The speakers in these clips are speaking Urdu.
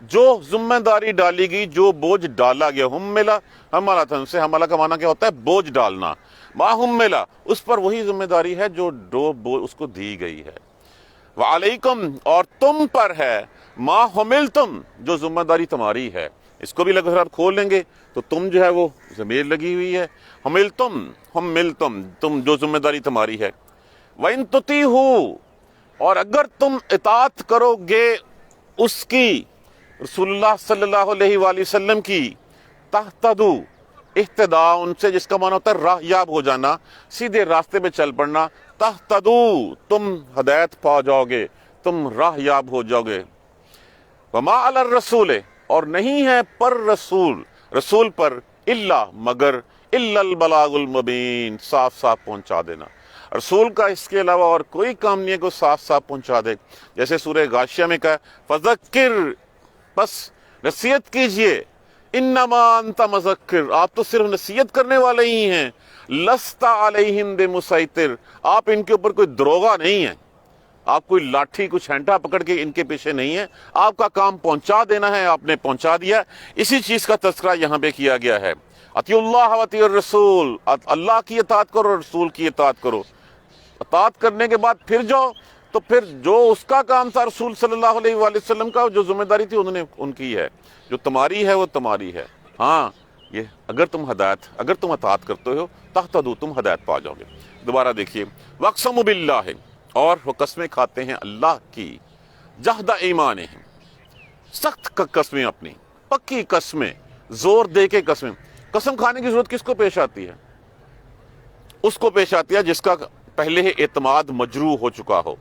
جو ذمہ داری ڈالی گئی، جو بوجھ ڈالا گیا، حملا حملا تھا سے، حملہ کا معنی کیا ہوتا ہے؟ بوجھ ڈالنا، ما حملا، اس پر وہی ذمہ داری ہے جو اس کو دی گئی ہے، وعلیکم، اور تم پر ہے، ما حملتم، جو ذمہ داری تمہاری ہے۔ اس کو بھی اگر آپ کھول لیں گے تو تم جو ہے وہ ضمیر لگی ہوئی ہے، حملتم تم، جو ذمہ داری تمہاری ہے، وَإِن تُطِیعُوهُ، اور اگر تم اطاعت کرو گے اس کی، رسول اللہ صلی اللہ علیہ وآلہ وسلم کی، تہتدوا، اہتداء ان سے جس کا معنی ہوتا ہے راہ یاب ہو جانا، سیدھے راستے پہ چل پڑنا، تہتدوا، تم ہدایت پا جاؤ گے، تم راہ یاب ہو جاؤ گے، وما علی الرسول، اور نہیں ہے پر رسول پر، الا مگر، الا البلاغ المبین، صاف صاف پہنچا دینا۔ رسول کا اس کے علاوہ اور کوئی کام نہیں ہے کہ صاف صاف پہنچا دے، جیسے سورہ غاشیہ میں کہا فذکر، بس نصیحت کیجئے، انما انت مذکر، آپ تو صرف نصیحت کرنے والے ہی ہیں، لست علیہم بمسیطر، آپ ان کے اوپر کوئی دروغہ نہیں ہیں، آپ کوئی لاٹھی کچھ ہینٹا پکڑ کے ان کے پیچھے نہیں ہے، آپ کا کام پہنچا دینا ہے، آپ نے پہنچا دیا۔ اسی چیز کا تذکرہ یہاں پہ کیا گیا ہے، اطیعوا اللہ واطیعوا الرسول، اللہ کی اطاعت کرو، رسول کی اطاعت کرو۔ اطاعت کرنے کے بعد پھر جاؤ تو پھر جو اس کا کام تھا رسول صلی اللہ علیہ وآلہ وسلم کا، جو ذمہ داری تھی انہوں نے ان کی ہے، جو تمہاری ہے وہ تمہاری ہے۔ ہاں یہ اگر تم اطاعت کرتے ہو تہتدوا، تم ہدایت پا جاؤ گے۔ دوبارہ دیکھیے، واقسموا باللہ، اور وہ قسمیں کھاتے ہیں اللہ کی، جہد ایمانہم، سخت قسمیں، اپنی پکی قسمیں، زور دے کے قسمیں۔ قسم کھانے کی ضرورت کس کو پیش آتی ہے؟ اس کو پیش آتی ہے جس کا پہلے اعتماد مجروح ہو چکا ہو،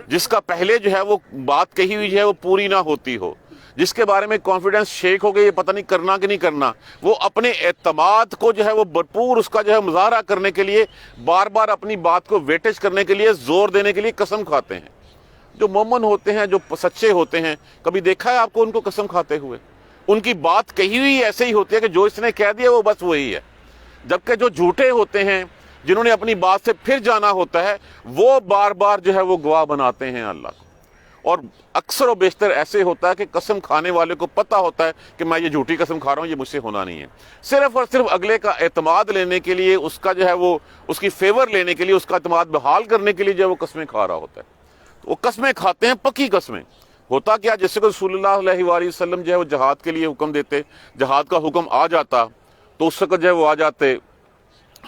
جس کا پہلے جو ہے وہ بات کہی ہوئی جو ہے وہ پوری نہ ہوتی ہو، جس کے بارے میں کانفیڈنس شیک ہو گئی، یہ پتہ نہیں کرنا کہ نہیں کرنا، وہ اپنے اعتماد کو جو ہے وہ بھرپور اس کا جو ہے مظاہرہ کرنے کے لیے، بار بار اپنی بات کو ویٹیج کرنے کے لیے، زور دینے کے لیے قسم کھاتے ہیں۔ جو مومن ہوتے ہیں، جو سچے ہوتے ہیں، کبھی دیکھا ہے آپ کو ان کو قسم کھاتے ہوئے؟ ان کی بات کہی ہوئی ایسے ہی ہوتی ہے کہ جو اس نے کہہ دیا وہ بس وہی ہے، جبکہ جو جھوٹے ہوتے ہیں، جنہوں نے اپنی بات سے پھر جانا ہوتا ہے، وہ بار بار جو ہے وہ گواہ بناتے ہیں اللہ کو۔ اور اکثر و بیشتر ایسے ہوتا ہے کہ قسم کھانے والے کو پتہ ہوتا ہے کہ میں یہ جھوٹی قسم کھا رہا ہوں، یہ مجھ سے ہونا نہیں ہے، صرف اور صرف اگلے کا اعتماد لینے کے لیے، اس کا جو ہے وہ اس کی فیور لینے کے لیے، اس کا اعتماد بحال کرنے کے لیے جو ہے وہ قسمیں کھا رہا ہوتا ہے۔ وہ قسمیں کھاتے ہیں، پکی قسمیں۔ ہوتا کیا، جس سے کہ رسول اللہ علیہ وآلہ وسلم جو ہے وہ جہاد کے لیے حکم دیتے، جہاد کا حکم آ جاتا تو اس وقت جو ہے وہ آ جاتے،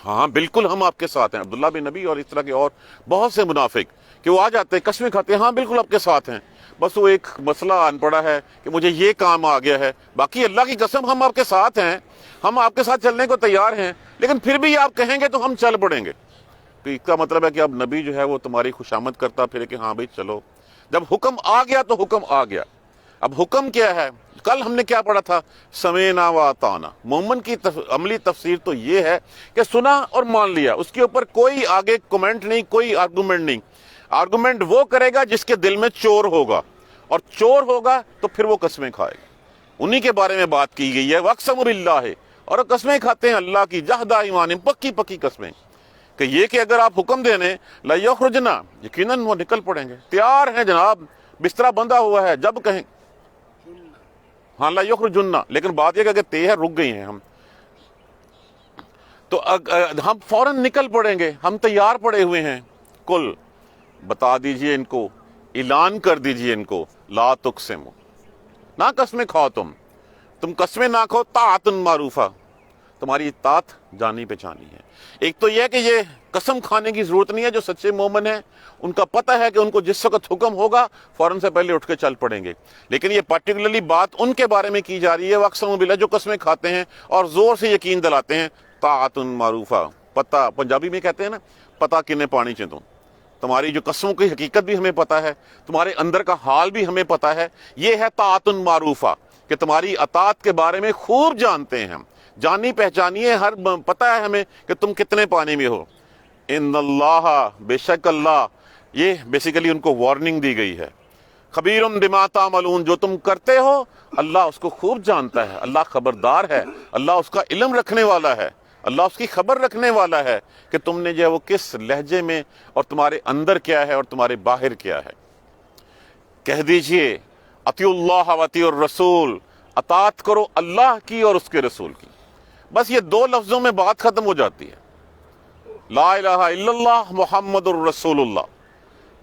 ہاں بالکل ہم آپ کے ساتھ ہیں، عبداللہ بن نبی اور اس طرح کے اور بہت سے منافق کہ وہ آ جاتے ہیں، قسمیں کھاتے ہیں، ہاں بالکل آپ کے ساتھ ہیں، بس وہ ایک مسئلہ آن پڑا ہے کہ مجھے یہ کام آ گیا ہے، باقی اللہ کی قسم ہم آپ کے ساتھ ہیں، ہم آپ کے ساتھ چلنے کو تیار ہیں، لیکن پھر بھی آپ کہیں گے تو ہم چل پڑیں گے۔ تو اس کا مطلب ہے کہ اب نبی جو ہے وہ تمہاری خوشامد کرتا پھر کہ ہاں بھائی چلو، جب حکم آ گیا تو حکم آ گیا۔ اب حکم کیا ہے؟ کل ہم نے کیا پڑھا تھا؟ سمینا و اطعنا۔ مومن کی عملی تفسیر تو یہ ہے کہ سنا اور مان لیا، اس کے اوپر کوئی آگے کومنٹ نہیں، کوئی آرگومنٹ نہیں۔ آرگومنٹ وہ کرے گا جس کے دل میں چور ہوگا، اور چور ہوگا تو پھر وہ قسمیں کھائے گا۔ انہی کے بارے میں بات کی گئی ہے، واقسموا باللہ، اور قسمیں کھاتے ہیں اللہ کی، جہد ایمانہم، پکی پکی قسمیں، کہ یہ کہ اگر آپ حکم دینے لا یخرجنا، یقیناً وہ نکل پڑیں گے، تیار ہیں جناب، بسترا بندھا ہوا ہے، جب کہیں ہاں لا یخرجنا، لیکن بات یہ کہ تے ہے، رک گئی ہیں ہم، تو ہم فوراً نکل پڑیں گے، ہم تیار پڑے ہوئے ہیں۔ کل بتا دیجئے ان کو، اعلان کر دیجئے ان کو، لا تقسموا، نہ قسمیں کھاؤ، تم قسمیں نہ کھاؤ، طاعۃ معروفہ، تمہاری اطاعت جانی پہچانی ہے۔ ایک تو یہ کہ یہ قسم کھانے کی ضرورت نہیں ہے، جو سچے مومن ہیں ان کا پتہ ہے کہ ان کو جس وقت حکم ہوگا فوراً سے پہلے اٹھ کے چل پڑیں گے، لیکن یہ پرٹیکولرلی بات ان کے بارے میں کی جا رہی ہے، واقسموا باللہ، جو قسمیں کھاتے ہیں اور زور سے یقین دلاتے ہیں، طاعۃ معروفہ، پتہ، پنجابی میں کہتے ہیں نا، پتہ کنے پانی چندوں، تمہاری جو قسموں کی حقیقت بھی ہمیں پتہ ہے، تمہارے اندر کا حال بھی ہمیں پتہ ہے، یہ ہے طاعۃ معروفہ، کہ تمہاری اطاعت کے بارے میں خوب جانتے ہیں ہم، جانی پہچانی ہے، ہر پتہ ہے ہمیں کہ تم کتنے پانی میں ہو۔ ان اللہ، بے شک اللہ، یہ بیسیکلی ان کو وارننگ دی گئی ہے، خبیر بما تعملون، جو تم کرتے ہو اللہ اس کو خوب جانتا ہے، اللہ خبردار ہے، اللہ اس کا علم رکھنے والا ہے، اللہ اس کی خبر رکھنے والا ہے کہ تم نے جو ہے وہ کس لہجے میں، اور تمہارے اندر کیا ہے اور تمہارے باہر کیا ہے۔ کہہ دیجئے اطیعوا اللہ و اطیعوا الرسول، اطاعت کرو اللہ کی اور اس کے رسول کی. بس یہ دو لفظوں میں بات ختم ہو جاتی ہے. لا الہ الا اللہ محمد الرسول اللہ،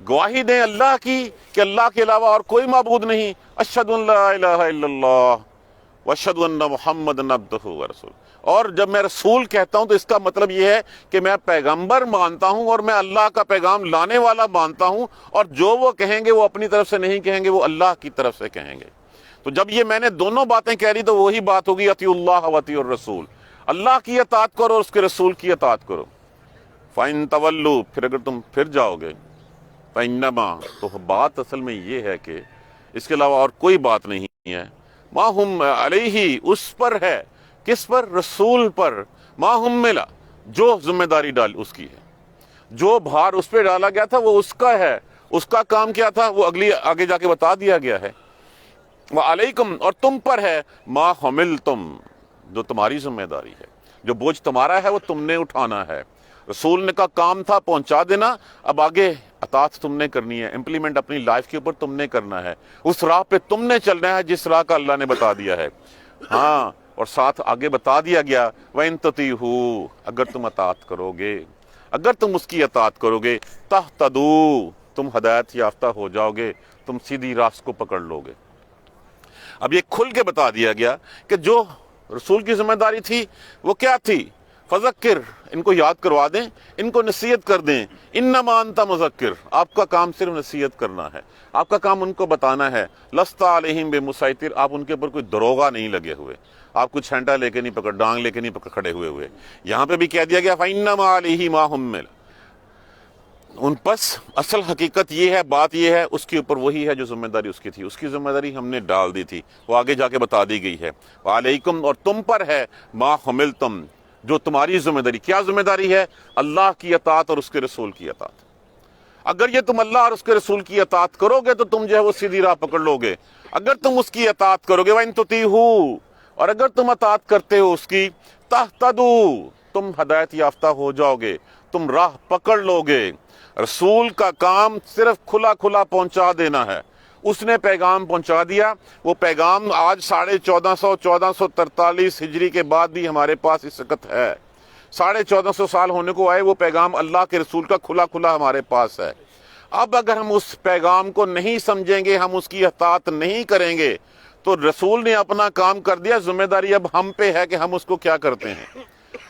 گواہی دیں اللہ کی کہ اللہ کے علاوہ اور کوئی معبود نہیں. اشہد ان لا الہ الا اللہ واشہد ان محمدًا عبدہ ورسولہ. اور جب میں رسول کہتا ہوں تو اس کا مطلب یہ ہے کہ میں پیغمبر مانتا ہوں اور میں اللہ کا پیغام لانے والا مانتا ہوں، اور جو وہ کہیں گے وہ اپنی طرف سے نہیں کہیں گے، وہ اللہ کی طرف سے کہیں گے. تو جب یہ میں نے دونوں باتیں کہہ لی تو وہی بات ہوگی اطیعوا اللہ و اطیعوا الرسول، اللہ کی اطاعت کرو اور اس کے رسول کی اطاعت کرو. فَإِن تَوَلُّوا، پھر اگر تم پھر جاؤ گے، فَإِنَّمَا، تو بات اصل میں یہ ہے کہ اس کے علاوہ اور کوئی بات نہیں ہے. مَا هُمْ عَلَيْهِ، اس پر ہے، کس پر؟ رسول پر. مَا حُمِّلَ، جو ذمہ داری ڈال اس کی ہے، جو بھار اس پہ ڈالا گیا تھا وہ اس کا ہے. اس کا کام کیا تھا وہ آگے جا کے بتا دیا گیا ہے. وَعَلَيْكُمْ، اور تم پر ہے، مَا حُمِلْتُمْ، جو تمہاری ذمہ داری ہے، جو بوجھ تمہارا ہے وہ تم نے اٹھانا ہے. رسول نے کا کام تھا پہنچا دینا، اب آگے اطاعت تم نے کرنی ہے، امپلیمنٹ اپنی لائف کے اوپر تم نے کرنا ہے. اس راہ پہ تم نے چلنا ہے جس راہ کا اللہ نے بتا دیا ہے. ہاں، اور ساتھ آگے بتا دیا گیا وَإِن تُطِیعُوهُ، اگر تم اطاعت کرو گے، اگر تم اس کی اطاعت کرو گے، تَہْتَدُوا، تم ہدایت یافتہ ہو جاؤ گے، تم سیدھی راست کو پکڑ لو گے. اب یہ کھل کے بتا دیا گیا کہ جو رسول کی ذمہ داری تھی وہ کیا تھی. فذکر، ان کو یاد کروا دیں، ان کو نصیحت کر دیں. انما انت مذکر، آپ کا کام صرف نصیحت کرنا ہے، آپ کا کام ان کو بتانا ہے. لست علیہم بمسیطر، آپ ان کے اوپر کوئی دروغہ نہیں لگے ہوئے، آپ کوئی چھینٹا لے کے نہیں پکڑ، ڈانگ لے کے نہیں پکڑ کھڑے ہوئے. یہاں پہ بھی کہہ دیا گیا فإنما علیہ ما حمل، ان پس اصل حقیقت یہ ہے، بات یہ ہے، اس کے اوپر وہی ہے جو ذمہ داری اس کی تھی، اس کی ذمہ داری ہم نے ڈال دی تھی، وہ آگے جا کے بتا دی گئی ہے. وعلیکم، اور تم پر ہے، ما حملتم، جو تمہاری ذمہ داری. کیا ذمہ داری ہے؟ اللہ کی اطاعت اور اس کے رسول کی اطاعت. اگر یہ تم اللہ اور اس کے رسول کی اطاعت کرو گے تو تم جو ہے وہ سیدھی راہ پکڑ لو گے. اگر تم اس کی اطاعت کرو گے، وَإِن تُطِیعُوهُ، اور اگر تم اطاعت کرتے ہو اس کی، تَہْتَدُوا، تم ہدایت یافتہ ہو جاؤ گے، تم راہ پکڑ لو گے. رسول کا کام صرف کھلا کھلا پہنچا دینا ہے. اس نے پیغام پہنچا دیا، وہ پیغام آج 1443 ہجری کے بعد بھی ہمارے پاس اس وقت ہے. 1450 سال ہونے کو آئے، وہ پیغام اللہ کے رسول کا کھلا کھلا ہمارے پاس ہے. اب اگر ہم اس پیغام کو نہیں سمجھیں گے، ہم اس کی اطاعت نہیں کریں گے، تو رسول نے اپنا کام کر دیا. ذمہ داری اب ہم پہ ہے کہ ہم اس کو کیا کرتے ہیں.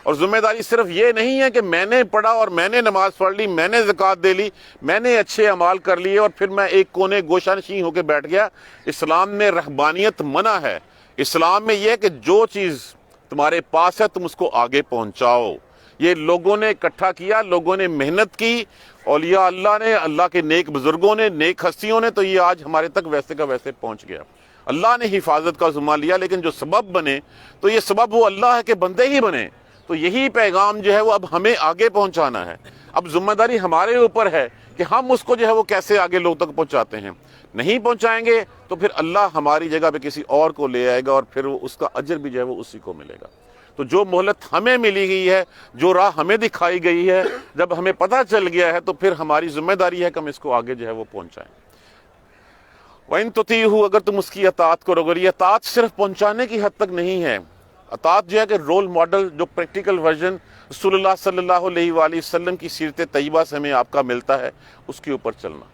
اور ذمہ داری صرف یہ نہیں ہے کہ میں نے پڑھا اور میں نے نماز پڑھ لی، میں نے زکوٰۃ دے لی، میں نے اچھے اعمال کر لیے اور پھر میں ایک کونے گوشہ نشین ہو کے بیٹھ گیا. اسلام میں رہبانیت منع ہے. اسلام میں یہ ہے کہ جو چیز تمہارے پاس ہے تم اس کو آگے پہنچاؤ. یہ لوگوں نے اکٹھا کیا، لوگوں نے محنت کی، اولیاء اللہ نے، اللہ کے نیک بزرگوں نے، نیک ہستیوں نے، تو یہ آج ہمارے تک ویسے کا ویسے پہنچ گیا. اللہ نے حفاظت کا ذمہ لیا، لیکن جو سبب بنے تو یہ سبب وہ اللہ ہے کہ بندے ہی بنے. تو یہی پیغام جو ہے وہ اب ہمیں آگے پہنچانا ہے. اب ذمہ داری ہمارے اوپر ہے کہ ہم اس کو جو ہے وہ کیسے آگے لوگ تک پہنچاتے ہیں. نہیں پہنچائیں گے تو پھر اللہ ہماری جگہ پہ کسی اور کو لے آئے گا اور پھر اس کا اجر بھی جو ہے وہ اسی کو ملے گا. تو جو مہلت ہمیں ملی گئی ہے، جو راہ ہمیں دکھائی گئی ہے، جب ہمیں پتہ چل گیا ہے تو پھر ہماری ذمہ داری ہے کہ ہم اس کو آگے جو ہے وہ پہنچائیں. وَإِن تُطِیعُوهُ، اگر تم اس کی اطاعت کرو گے. یہ اطاعت صرف پہنچانے کی حد تک نہیں ہے. اطاعت جو ہے کہ رول ماڈل، جو پریکٹیکل ورژن رسول اللہ صلی اللہ علیہ وآلہ وسلم کی سیرت طیبہ سے ہمیں آپ کا ملتا ہے، اس کے اوپر چلنا.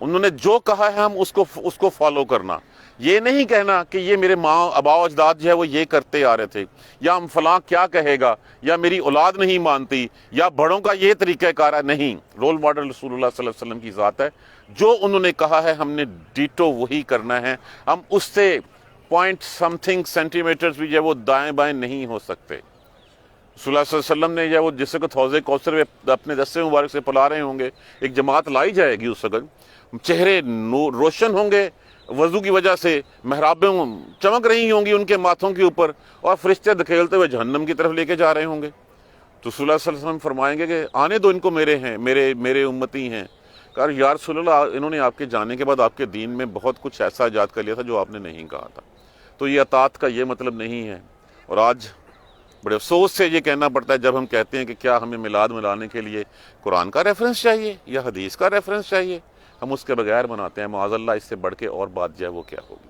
انہوں نے جو کہا ہے ہم اس کو فالو کرنا. یہ نہیں کہنا کہ یہ میرے ماں ابا و اجداد جو ہے وہ یہ کرتے آ رہے تھے، یا ہم فلاں کیا کہے گا، یا میری اولاد نہیں مانتی، یا بڑوں کا یہ طریقہ کار ہے. نہیں، رول ماڈل رسول اللہ صلی اللہ علیہ وسلم کی ذات ہے. جو انہوں نے کہا ہے ہم نے ڈیٹو وہی کرنا ہے. ہم اس سے point something centimetres بھی جو ہے وہ دائیں بائیں نہیں ہو سکتے. رسول اللہ صلی اللہ علیہ وسلم نے جو ہے وہ جس وقت حوض کوثر میں اپنے دستے مبارک سے پلا رہے ہوں گے، ایک جماعت لائی جائے گی، اس وقت چہرے روشن ہوں گے وضو کی وجہ سے، محرابیں چمک رہی ہوں گی ان کے ماتھوں کے اوپر، اور فرشتے دھکیلتے ہوئے جہنم کی طرف لے کے جا رہے ہوں گے. تو رسول اللہ صلی اللہ علیہ وسلم فرمائیں گے کہ آنے دو ان کو، میرے امتی ہیں. کہا یا رسول اللہ، انہوں نے آپ کے جانے کے بعد آپ کے دین میں بہت کچھ ایسا ایجاد کر لیا تھا جو آپ نے نہیں کہا تھا. تو یہ اطاعت کا یہ مطلب نہیں ہے. اور آج بڑے افسوس سے یہ کہنا پڑتا ہے جب ہم کہتے ہیں کہ کیا ہمیں میلاد منانے کے لیے قرآن کا ریفرنس چاہیے یا حدیث کا ریفرنس چاہیے. ہم اس کے بغیر بناتے ہیں، معاذ اللہ اس سے بڑھ کے اور بات جو ہے وہ کیا ہوگی۔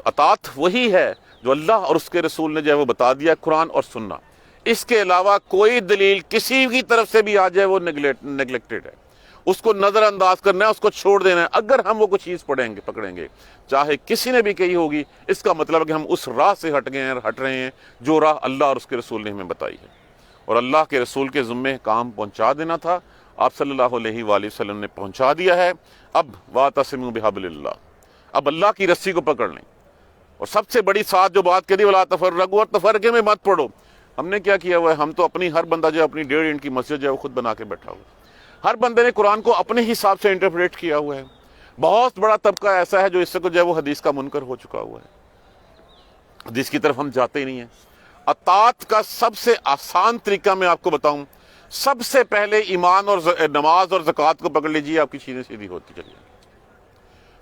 اطاعت وہی ہے جو اللہ اور اس کے رسول نے جو ہے وہ بتا دیا، قرآن اور سننا، اس کے علاوہ کوئی دلیل کسی کی طرف سے بھی آ جائے وہ نیگلیکٹڈ ہے، اس کو نظر انداز کرنا ہے، اس کو چھوڑ دینا ہے۔ اگر ہم وہ کوئی چیز پکڑیں گے چاہے کسی نے بھی کہی ہوگی، اس کا مطلب ہے کہ ہم اس راہ سے ہٹ رہے ہیں جو راہ اللہ اور اس کے رسول نے ہمیں بتائی ہے، اور اللہ کے رسول کے ذمے کام پہنچا دینا تھا، آپ صلی اللہ علیہ وآلہ وسلم نے پہنچا دیا ہے۔ اب وَاعْتَصِمُوا بِحَبْلِ اللَّهِ، اب اللہ کی رسی کو پکڑ لیں، اور سب سے بڑی ساتھ جو بات کہی وَلَا تَفَرَّقُوا، اور تفرقے میں مت پڑو۔ ہم نے کیا کیا ہوا ہے، ہم تو اپنی ہر بندہ جو اپنی 1.5 اینٹ کی مسجد جو ہے وہ خود بنا کے بیٹھا ہوا ہے، ہر بندے نے قرآن کو اپنے حساب سے انٹرپریٹ کیا ہوا ہے۔ بہت بڑا طبقہ ایسا ہے جو اس سے جو ہے وہ حدیث کا منکر ہو چکا ہوا ہے، حدیث کی طرف ہم جاتے ہی نہیں ہیں۔ اطاعت کا سب سے آسان طریقہ میں آپ کو بتاؤں، سب سے پہلے ایمان اور نماز اور زکوٰۃ کو پکڑ لیجیے، آپ کی چیزیں سیدھی ہوتی چلی جائیں۔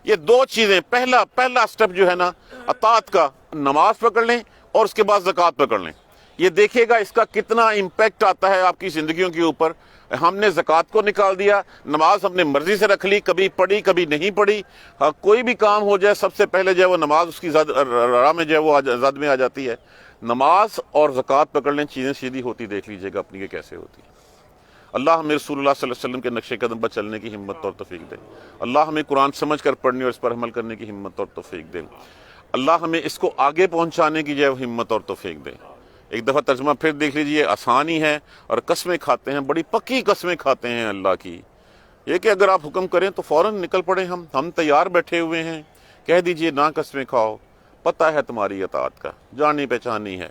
یہ دو چیزیں، پہلا سٹیپ جو ہے نا اطاعت کا، نماز پکڑ لیں اور اس کے بعد زکوٰۃ پکڑ لیں۔ یہ دیکھیے گا اس کا کتنا امپیکٹ آتا ہے آپ کی زندگیوں کے اوپر۔ ہم نے زکوٰۃ کو نکال دیا، نماز ہم نے مرضی سے رکھ لی، کبھی پڑھی کبھی نہیں پڑھی، کوئی بھی کام ہو جائے سب سے پہلے جو ہے وہ نماز اس کی راہ میں جو ہے وہ زد میں آ جاتی ہے۔ نماز اور زکوٰۃ پکڑ لیں، چیزیں سیدھی ہوتی دیکھ لیجیے گا اپنی کہ کیسے ہوتی ہے۔ اللہ ہمیں رسول اللہ صلی اللہ علیہ وسلم کے نقش قدم پر چلنے کی ہمت اور توفیق دے۔ اللہ ہمیں قرآن سمجھ کر پڑھنے اور اس پر عمل کرنے کی ہمت اور توفیق دے۔ اللہ ہمیں اس کو آگے پہنچانے کی جو ہے ہمت اور توفیق دے۔ ایک دفعہ ترجمہ پھر دیکھ لیجئے، آسانی ہے اور قسمیں کھاتے ہیں، بڑی پکی قسمیں کھاتے ہیں اللہ کی، یہ کہ اگر آپ حکم کریں تو فوراً نکل پڑیں، ہم تیار بیٹھے ہوئے ہیں، کہہ دیجئے نہ قسمیں کھاؤ، پتہ ہے تمہاری اطاعت کا، جانی پہچانی ہے،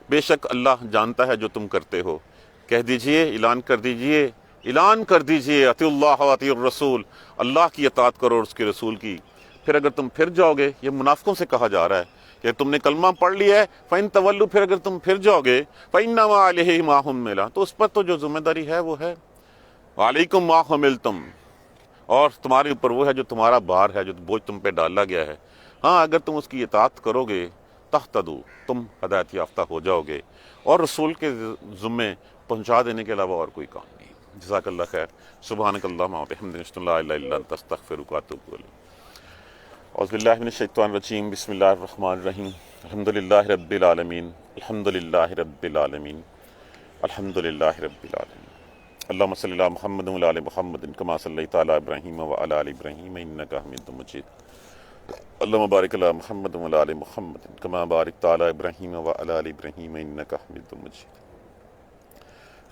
بے شک اللہ جانتا ہے جو تم کرتے ہو۔ کہہ دیجئے، اعلان کر دیجئے اطیع اللہ و اطیع الرسول، اللہ کی اطاعت کرو اور اس کے رسول کی۔ پھر اگر تم پھر جاؤ گے، یہ منافقوں سے کہا جا رہا ہے کہ تم نے کلمہ پڑھ لیا ہے، فَإِن تَوَلُّوا، پھر اگر تم پھر جاؤ گے، فَإِنَّمَا عَلَيْهِ مَا حُمِّلَ، تو اس پر تو جو ذمہ داری ہے وہ ہے، وَعَلَيْكُمْ مَا حُمِّلْتُمْ، اور تمہارے اوپر وہ ہے جو تمہارا بار ہے، جو بوجھ تم پہ ڈالا گیا ہے۔ ہاں اگر تم اس کی اطاعت کرو گے، تہتدوا، تم ہدایت یافتہ ہو جاؤ گے، اور رسول کے ذمے پہنچا دینے کے علاوہ اور کوئی کام نہیں۔ جزاک اللہ خیر۔ سبحانک اللہم و بحمدک، اشہد ان لا الہ الا انت، استغفرک و اتوب الیک۔ اعوذ باللہ من الشیطان الرجیم، بسم اللہ الرحمن الرحیم، الحمدللہ رب العالمین، الحمدللہ رب العالمین، الحمدللہ رب العالمین۔ اللہم صلی علی محمد و علی محمد کما صلیت علی ابراہیم و علی آل ابراہیم انک حمید مجید۔ اللہم بارک علی محمد و علی محمد کما بارکت علی ابراہیم و علی آل ابراہیم انک حمید مجید۔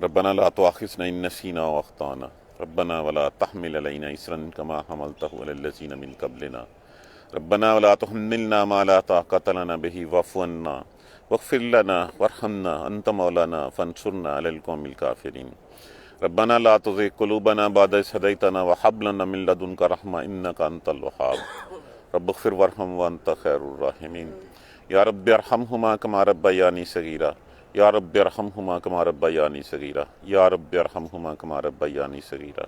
ربنا لا تؤاخذنا ان نسینا واخطانا، ربنا ولا تحمل علینا اصرا کما حملته علی الذین من قبلنا، ربنا ولا تحملنا ما لا طاقة لنا به واعف عنا واغفر لنا وارحمنا انت مولانا فانصرنا على القوم الكافرين، ربنا لا تزغ قلوبنا بعد إذ هديتنا وهب لنا من لدنك رحمة إنك أنت الوهاب، رب اغفر وارحم وأنت خير الراحمين، یا رب ارحمهما كما ربياني صغيرا، یا رب ارحمهما كما ربياني صغيرا، یا رب ارحمهما كما ربياني صغيرا۔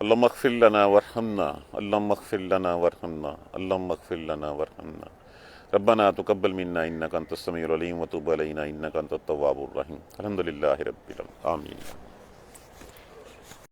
اللهم اغفر لنا وارحمنا، اللهم اغفر لنا وارحمنا، اللهم اغفر لنا وارحمنا، ربنا تقبل منا انك انت السميع العليم وتب علينا انك انت التواب الرحيم، الحمد لله رب العالمين، آمين۔